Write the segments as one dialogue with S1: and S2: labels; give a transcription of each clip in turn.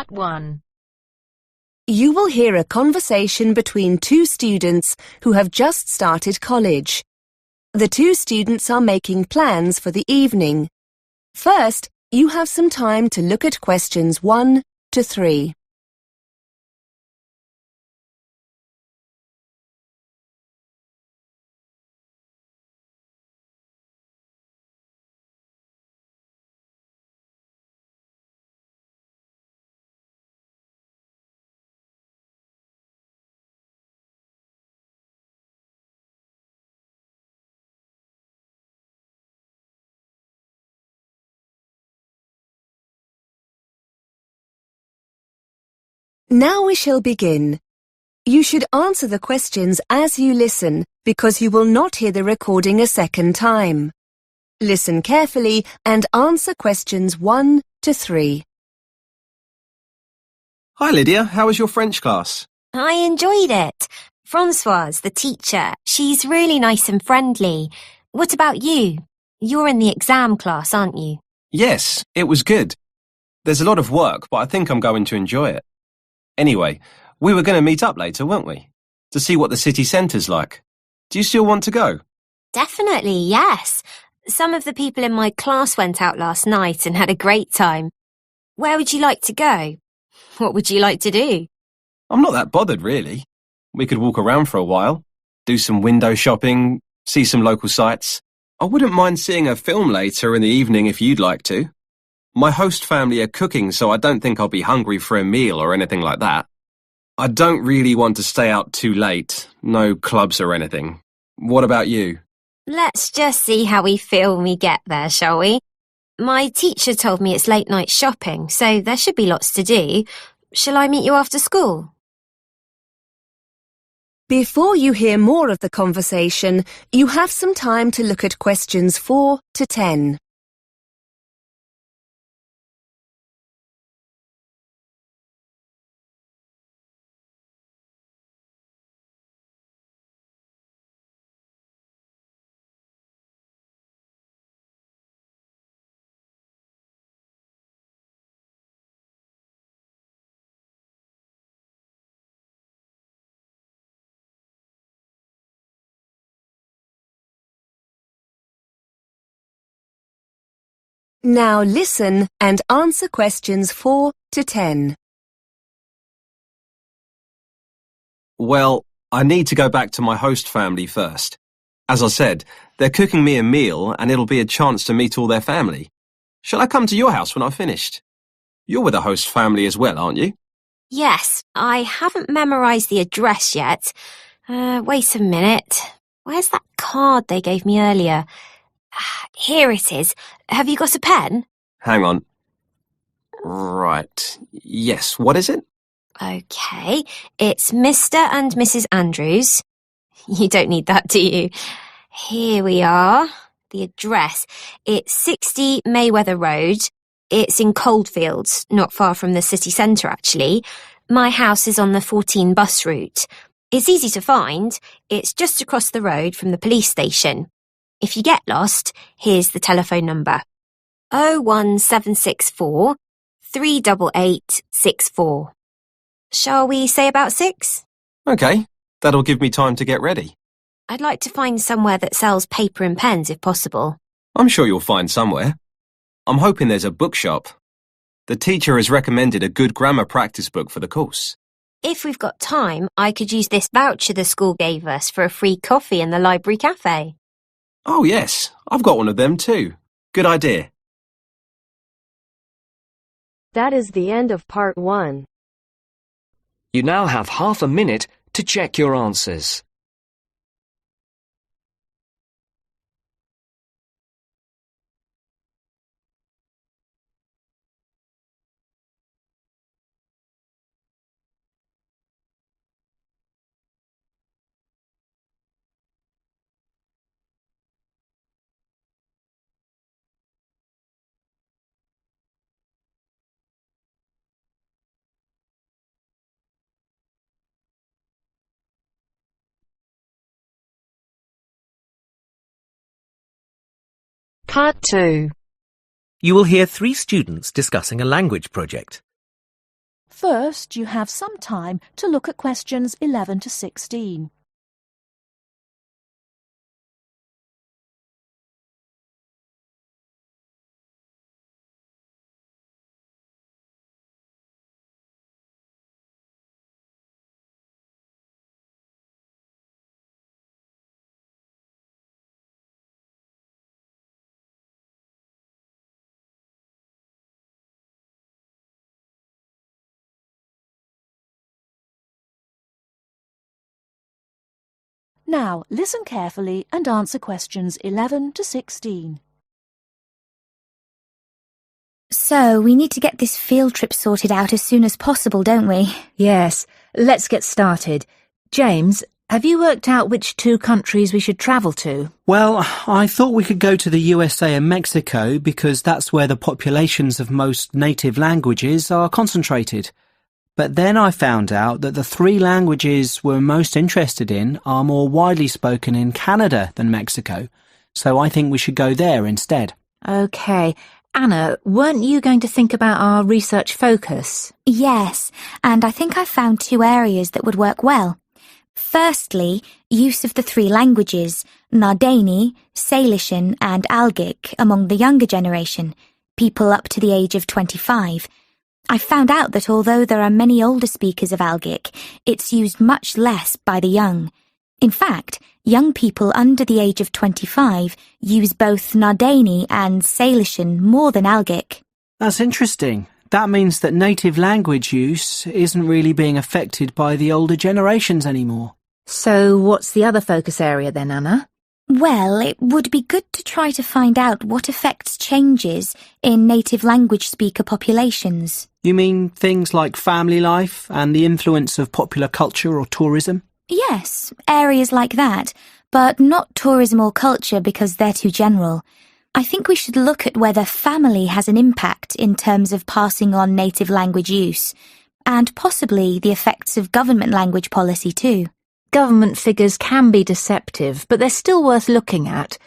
S1: Part 1.
S2: You will hear a conversation between two students who have just started college. The two students are making plans for the evening. First, you have some time to look at questions 1 to 3. Now we shall begin. You should answer the questions as you listen because you will not hear the recording a second time. Listen carefully and answer questions 1 to 3.
S3: Hi Lydia, how was your French class?
S4: I enjoyed it. Francoise, the teacher, she's really nice and friendly. What about you? You're in the exam class, aren't you?
S3: Yes, it was good. There's a lot of work, but I think I'm going to enjoy it. Anyway, we were going to meet up later, weren't we? To see what the city centre's like. Do you still want to go?
S4: Definitely, yes. Some of the people in my class went out last night and had a great time. Where would you like to go? What would you like to do?
S3: I'm not that bothered, really. We could walk around for a while, do some window shopping, see some local sights. I wouldn't mind seeing a film later in the evening if you'd like to. My host family are cooking, so I don't think I'll be hungry for a meal or anything like that. I don't really want to stay out too late, no clubs or anything. What about you?
S4: Let's just see how we feel when we get there, shall we? My teacher told me it's late night shopping, so there should be lots to do. Shall I meet you after school?
S2: Before you hear more of the conversation, you have some time to look at questions 4 to 10. Now listen and answer questions 4 to 10.
S3: Well, I need to go back to my host family first. As I said, they're cooking me a meal and it'll be a chance to meet all their family. Shall I come to your house when I've finished? You're with the host family as well, aren't you?
S4: Yes, I haven't memorised the address yet. Wait a minute. Where's that card they gave me earlier? Here it is. Have you got a pen?
S3: Hang on. Right. Yes, what is it?
S4: OK, it's Mr. and Mrs. Andrews. You don't need that, do you? Here we are. The address. It's 60 Mayweather Road. It's in Coldfields, not far from the city centre, actually. My house is on the 14 bus route. It's easy to find. It's just across the road from the police station. If you get lost, here's the telephone number. 01764 388 64. Shall we say about 6?
S3: OK, that'll give me time to get ready.
S4: I'd like to find somewhere that sells paper and pens if possible.
S3: I'm sure you'll find somewhere. I'm hoping there's a bookshop. The teacher has recommended a good grammar practice book for the course.
S4: If we've got time, I could use this voucher the school gave us for a free coffee in the library cafe.
S3: Oh yes, I've got one of them too. Good idea.
S1: That is the end of Part 1.
S5: You now have half a minute to check your answers.
S1: Part 2.
S6: You will hear 3 students discussing a language project. First, you have some time to look at questions 11 to 16. Now, listen carefully and answer questions 11 to 16.
S7: So, we need to get this field trip sorted out as soon as possible, don't we?
S8: Yes, let's get started. James, have you worked out which 2 countries we should travel to?
S9: Well, I thought we could go to the USA and Mexico because that's where the populations of most native languages are concentrated. But then I found out that the 3 languages we're most interested in are more widely spoken in Canada than Mexico, so I think we should go there instead.
S8: OK. Anna, weren't you going to think about our research focus?
S7: Yes, and I think I found 2 areas that would work well. Firstly, use of the 3 languages, Nardini, Salishan and Algic among the younger generation, people up to the age of 25. I found out that although there are many older speakers of Algic, it's used much less by the young. In fact, young people under the age of 25 use both Nardini and Salishan more than Algic.
S9: That's interesting. That means that native language use isn't really being affected by the older generations anymore.
S8: So what's the other focus area then, Anna?
S7: Well, it would be good to try to find out what affects changes in native language speaker populations.
S9: You mean things like family life and the influence of popular culture or tourism?
S7: Yes, areas like that, but not tourism or culture because they're too general. I think we should look at whether family has an impact in terms of passing on native language use, and possibly the effects of government language policy too.
S8: Government figures can be deceptive, but they're still worth looking at.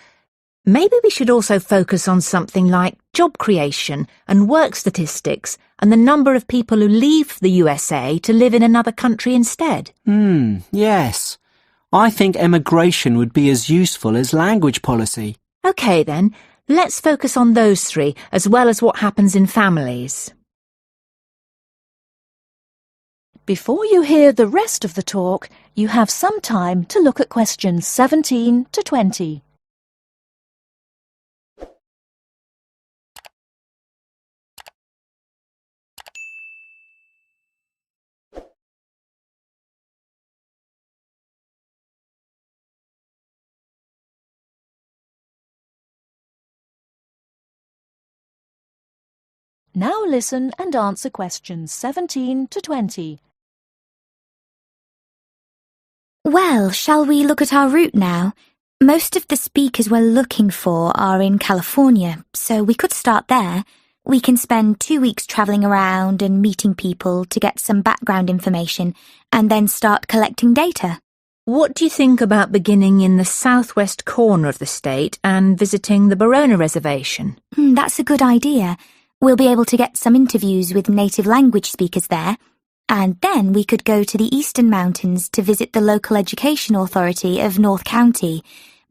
S8: Maybe we should also focus on something like job creation and work statistics and the number of people who leave the USA to live in another country instead.
S9: Yes. I think emigration would be as useful as language policy.
S8: OK then, let's focus on those 3 as well as what happens in families.
S6: Before you hear the rest of the talk, you have some time to look at questions 17 to 20. Now listen and answer questions 17 to 20.
S7: Well, shall we look at our route now? Most of the speakers we're looking for are in California, so we could start there. We can spend 2 weeks travelling around and meeting people to get some background information, and then start collecting data.
S8: What do you think about beginning in the southwest corner of the state and visiting the Barona Reservation?
S7: That's a good idea. We'll be able to get some interviews with native language speakers there. And then we could go to the Eastern Mountains to visit the local education authority of North County.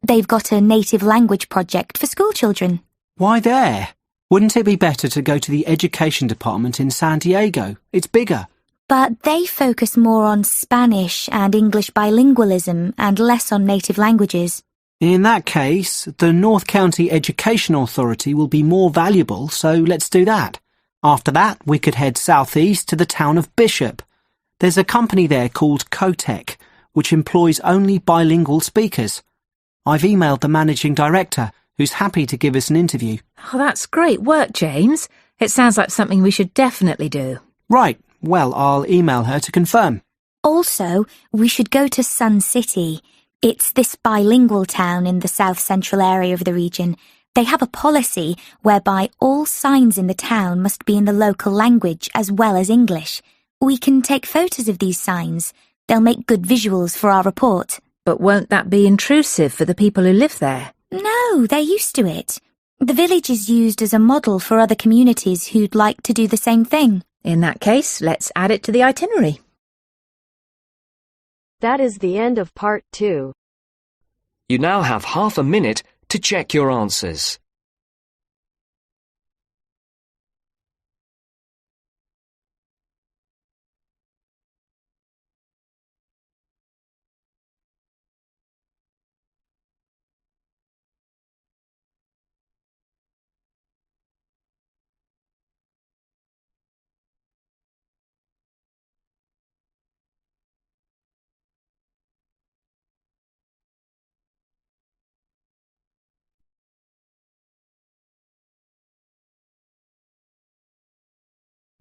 S7: They've got a native language project for school children.
S9: Why there? Wouldn't it be better to go to the education department in San Diego? It's bigger.
S7: But they focus more on Spanish and English bilingualism and less on native languages.
S9: In that case, the North County Education Authority will be more valuable, so let's do that. After that, we could head southeast to the town of Bishop. There's a company there called Cotec, which employs only bilingual speakers. I've emailed the managing director, who's happy to give us an interview.
S8: Oh, that's great work, James. It sounds like something we should definitely do.
S9: Right. Well, I'll email her to confirm.
S7: Also, we should go to Sun City. It's this bilingual town in the south-central area of the region. They have a policy whereby all signs in the town must be in the local language as well as English. We can take photos of these signs. They'll make good visuals for our report.
S8: But won't that be intrusive for the people who live there?
S7: No, they're used to it. The village is used as a model for other communities who'd like to do the same thing.
S8: In that case, let's add it to the itinerary.
S1: That is the end of part 2.
S5: You now have half a minute to check your answers.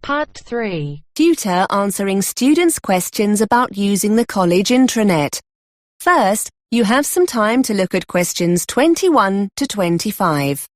S1: Part 3.
S2: Tutor answering students' questions about using the college intranet. First, you have some time to look at questions 21 to 25.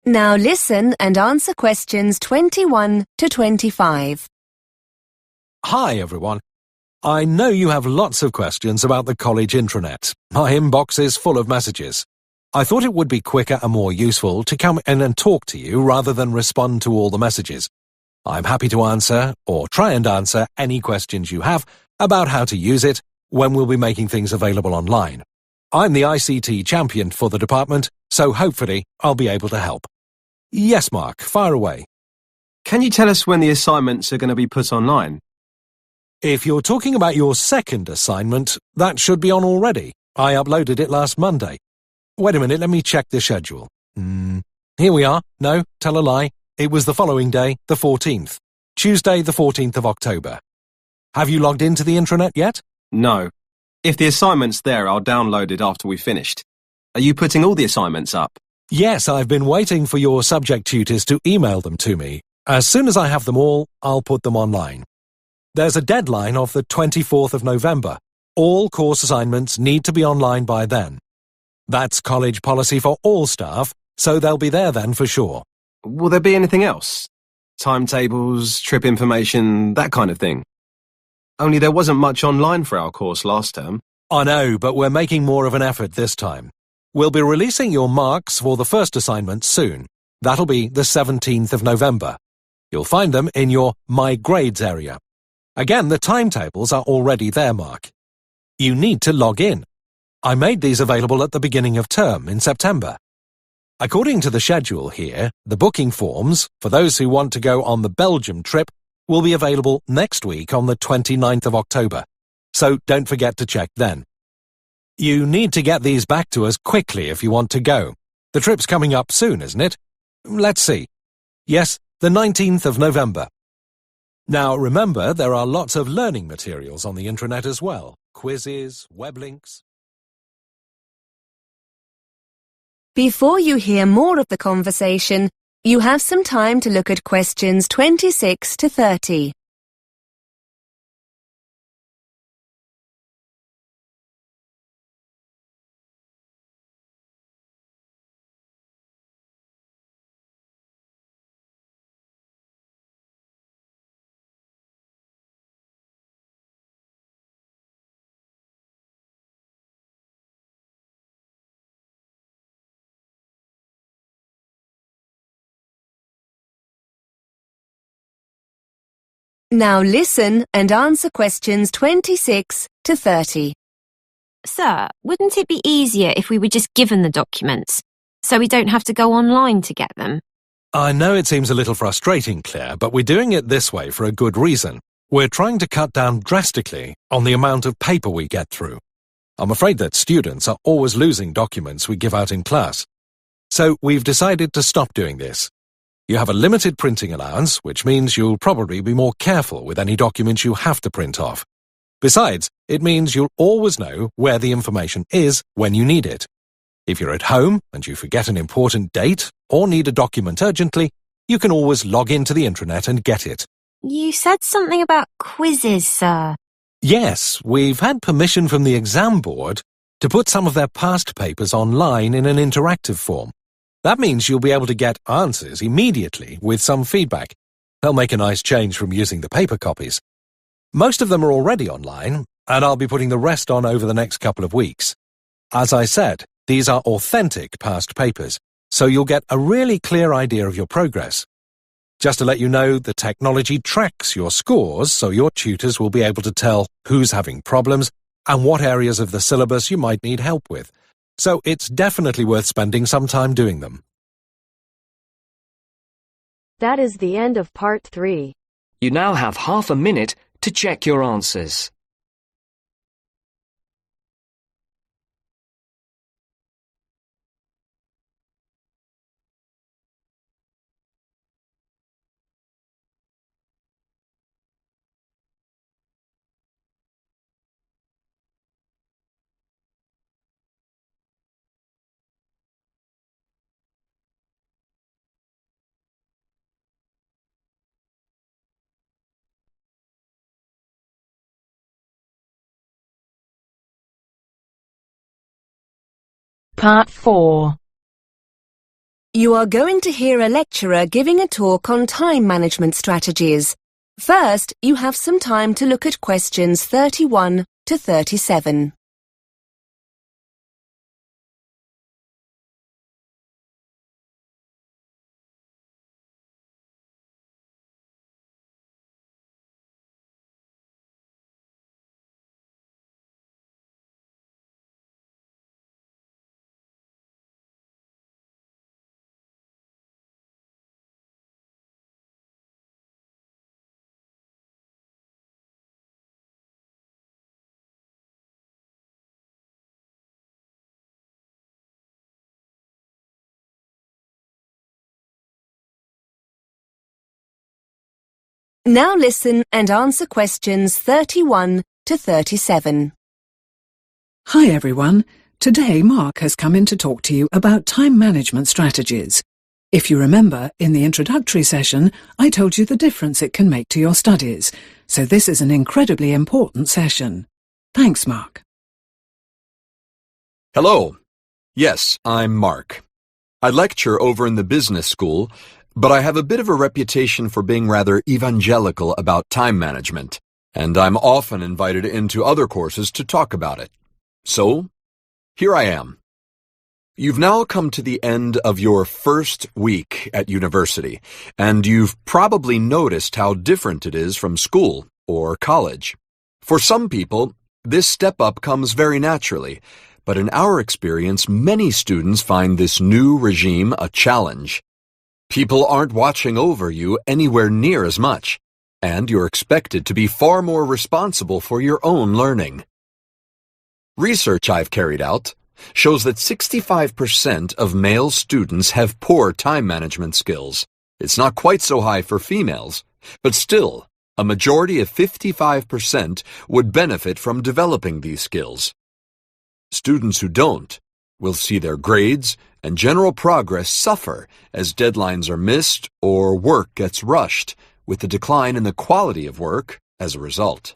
S2: Now listen and answer questions 21 to 25.
S10: Hi everyone. I know you have lots of questions about the college intranet. My inbox is full of messages. I thought it would be quicker and more useful to come in and talk to you rather than respond to all the messages. I'm happy to answer, or try and answer, any questions you have about how to use it when we'll be making things available online. I'm the ICT champion for the department, so hopefully I'll be able to help. Yes, Mark, fire away.
S3: Can you tell us when the assignments are going to be put online?
S10: If you're talking about your second assignment, that should be on already. I uploaded it last Monday. Wait a minute, let me check the schedule. Here we are. No, tell a lie. It was the following day, the 14th. Tuesday, the 14th of October. Have you logged into the intranet yet?
S3: No. If the assignment's there, I'll download it after we've finished. Are you putting all the assignments up?
S10: Yes, I've been waiting for your subject tutors to email them to me. As soon as I have them all, I'll put them online. There's a deadline of the 24th of November. All course assignments need to be online by then. That's college policy for all staff, so they'll be there then for sure.
S3: Will there be anything else? Timetables, trip information, that kind of thing? Only there wasn't much online for our course last term.
S10: I know, but we're making more of an effort this time. We'll be releasing your marks for the first assignment soon. That'll be the 17th of November. You'll find them in your My Grades area. Again, the timetables are already there, Mark. You need to log in. I made these available at the beginning of term in September. According to the schedule here, the booking forms, for those who want to go on the Belgium trip, will be available next week on the 29th of October. So don't forget to check then. You need to get these back to us quickly if you want to go. The trip's coming up soon, isn't it? Let's see. Yes, the 19th of November. Now remember, there are lots of learning materials on the intranet as well. Quizzes, web links.
S2: Before you hear more of the conversation, you have some time to look at questions 26 to 30. Now listen and answer questions 26 to 30.
S4: Sir, wouldn't it be easier if we were just given the documents, so we don't have to go online to get them?
S10: I know it seems a little frustrating, Claire, but we're doing it this way for a good reason. We're trying to cut down drastically on the amount of paper we get through. I'm afraid that students are always losing documents we give out in class. So we've decided to stop doing this. You have a limited printing allowance, which means you'll probably be more careful with any documents you have to print off. Besides, it means you'll always know where the information is when you need it. If you're at home and you forget an important date or need a document urgently, you can always log into the intranet and get it.
S4: You said something about quizzes, sir.
S10: Yes, we've had permission from the exam board to put some of their past papers online in an interactive form. That means you'll be able to get answers immediately with some feedback. They'll make a nice change from using the paper copies. Most of them are already online, and I'll be putting the rest on over the next couple of weeks. As I said, these are authentic past papers, so you'll get a really clear idea of your progress. Just to let you know, the technology tracks your scores, so your tutors will be able to tell who's having problems and what areas of the syllabus you might need help with. So it's definitely worth spending some time doing them.
S1: That is the end of part 3.
S5: You now have half a minute to check your answers.
S1: Part 4.
S2: You are going to hear a lecturer giving a talk on time management strategies. First, you have some time to look at questions 31 to 37. Now listen and answer questions 31 to 37.
S11: Hi everyone. Today Mark has come in to talk to you about time management strategies. If you remember, in the introductory session, I told you the difference it can make to your studies, so this is an incredibly important session. Thanks, Mark.
S12: Hello. Yes, I'm Mark. I lecture over in the business school, but I have a bit of a reputation for being rather evangelical about time management, and I'm often invited into other courses to talk about it. So, here I am. You've now come to the end of your first week at university, and you've probably noticed how different it is from school or college. For some people, this step up comes very naturally, but in our experience, many students find this new regime a challenge. People aren't watching over you anywhere near as much, and you're expected to be far more responsible for your own learning. Research I've carried out shows that 65% of male students have poor time management skills. It's not quite so high for females, but still, a majority of 55% would benefit from developing these skills. Students who don't will see their grades and general progress suffer as deadlines are missed or work gets rushed, with a decline in the quality of work as a result.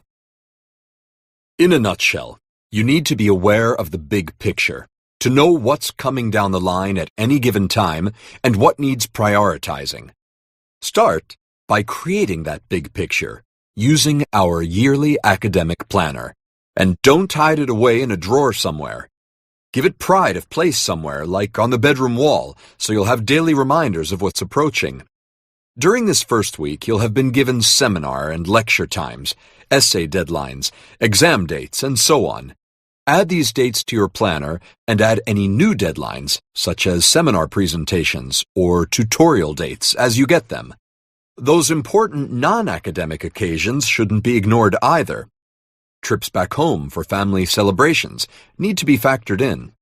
S12: In a nutshell, you need to be aware of the big picture, to know what's coming down the line at any given time and what needs prioritizing. Start by creating that big picture, using our yearly academic planner, and don't hide it away in a drawer somewhere. Give it pride of place somewhere, like on the bedroom wall, so you'll have daily reminders of what's approaching. During this first week, you'll have been given seminar and lecture times, essay deadlines, exam dates, and so on. Add these dates to your planner and add any new deadlines, such as seminar presentations or tutorial dates, as you get them. Those important non-academic occasions shouldn't be ignored either. Trips back home for family celebrations need to be factored in.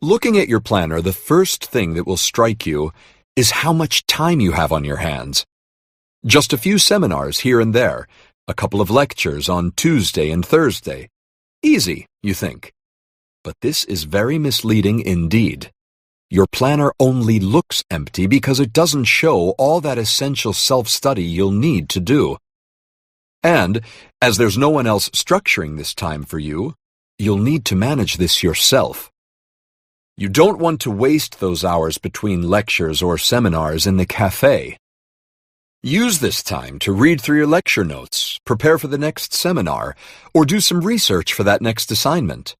S12: Looking at your planner, the first thing that will strike you is how much time you have on your hands. Just a few seminars here and there, a couple of lectures on Tuesday and Thursday. Easy, you think. But this is very misleading indeed. Your planner only looks empty because it doesn't show all that essential self-study you'll need to do. And, as there's no one else structuring this time for you, you'll need to manage this yourself. You don't want to waste those hours between lectures or seminars in the cafe. Use this time to read through your lecture notes, prepare for the next seminar, or do some research for that next assignment.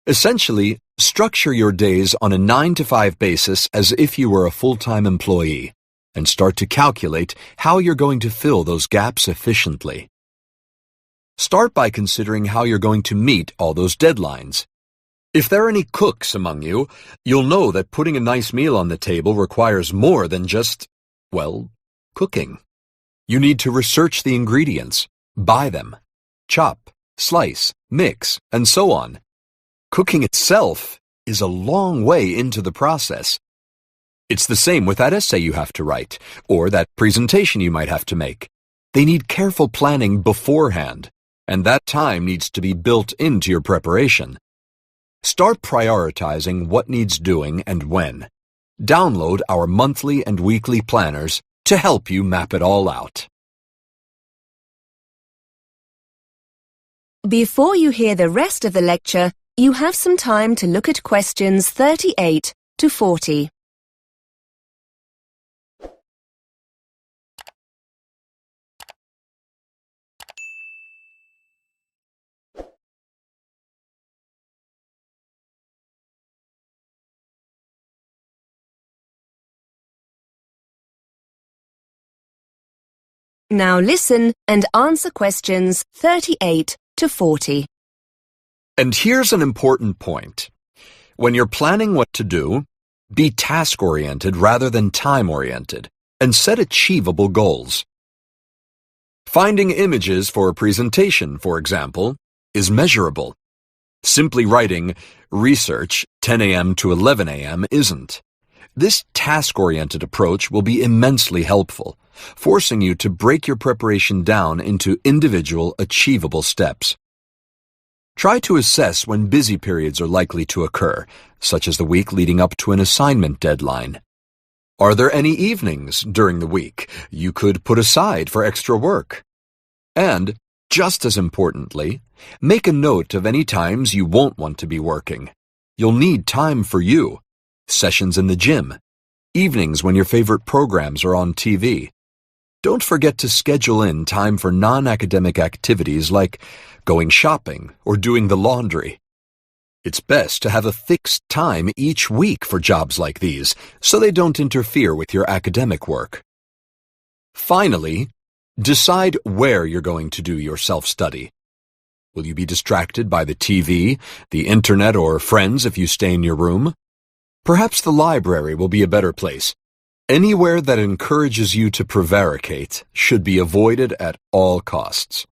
S12: Essentially, structure your days on a 9-to-5 basis as if you were a full-time employee, and start to calculate how you're going to fill those gaps efficiently. Start by considering how you're going to meet all those deadlines. If there are any cooks among you, you'll know that putting a nice meal on the table requires more than just, well, cooking. You need to research the ingredients, buy them, chop, slice, mix, and so on. Cooking itself is a long way into the process. It's the same with that essay you have to write, or that presentation you might have to make. They need careful planning beforehand, and that time needs to be built into your preparation. Start prioritizing what needs doing and when. Download our monthly and weekly planners to help you map it all out.
S2: Before you hear the rest of the lecture, you have some time to look at questions 38 to 40. Now listen and answer questions 38 to 40.
S12: And here's an important point. When you're planning what to do, be task-oriented rather than time-oriented, and set achievable goals. Finding images for a presentation, for example, is measurable. Simply writing research 10 a.m. to 11 a.m. isn't. This task-oriented approach will be immensely helpful, forcing you to break your preparation down into individual, achievable steps. Try to assess when busy periods are likely to occur, such as the week leading up to an assignment deadline. Are there any evenings during the week you could put aside for extra work? And, just as importantly, make a note of any times you won't want to be working. You'll need time for you. Sessions in the gym, evenings when your favorite programs are on TV. Don't forget to schedule in time for non-academic activities like going shopping or doing the laundry. It's best to have a fixed time each week for jobs like these, so they don't interfere with your academic work. Finally, decide where you're going to do your self-study. Will you be distracted by the TV, the internet, or friends if you stay in your room? Perhaps the library will be a better place. Anywhere that encourages you to prevaricate should be avoided at all costs.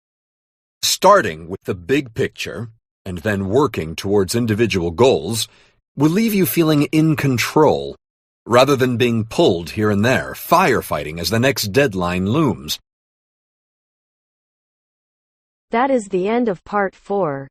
S12: Starting with the big picture and then working towards individual goals will leave you feeling in control, rather than being pulled here and there, firefighting as the next deadline looms.
S1: That is the end of part 4.